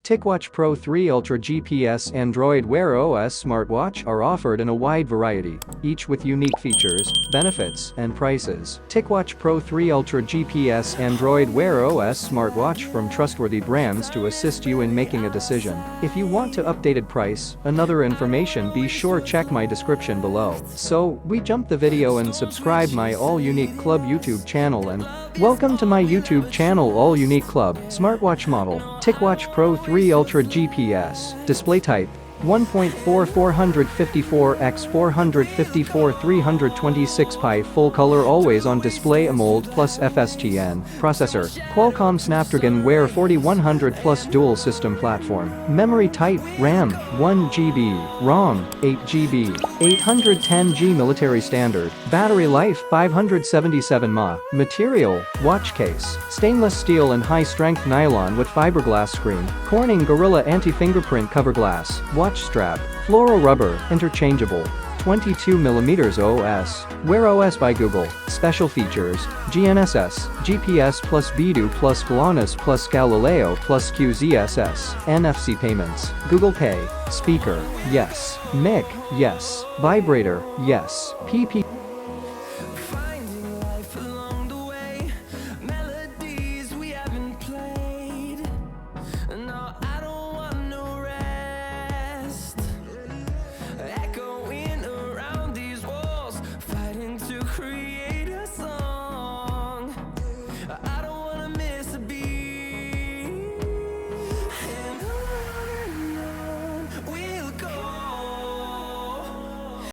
Ticwatch Pro 3 Ultra GPS Android Wear OS smartwatch are offered in a wide variety, each with unique features, benefits, and prices. Ticwatch Pro 3 Ultra GPS Android Wear OS smartwatch from trustworthy brands to assist you in making a decision. If you want to updated price, another information, be sure check my description below. So, we jump the video and subscribe my All Unique Club YouTube channel and welcome to my YouTube channel All Unique Club. Smartwatch model, Ticwatch Pro 3 Ultra GPS. Display type, 1.4 454 x 454 326 pi full color always on display AMOLED plus FSTN. Processor, Qualcomm Snapdragon Wear 4100 plus dual system platform. Memory type, RAM, 1 GB, ROM, 8 GB, 810G military standard. Battery life, 577 mAh. Material, watch case, stainless steel and high strength nylon with fiberglass screen. Corning Gorilla anti-fingerprint cover glass. Watch strap, floral rubber, interchangeable, 22mm OS, Wear OS by Google. Special features, GNSS, GPS plus Beidou plus GLONASS plus Galileo plus QZSS, NFC payments, Google Pay, speaker, yes, mic, yes, vibrator, yes, PP. Echoing around these walls, fighting to create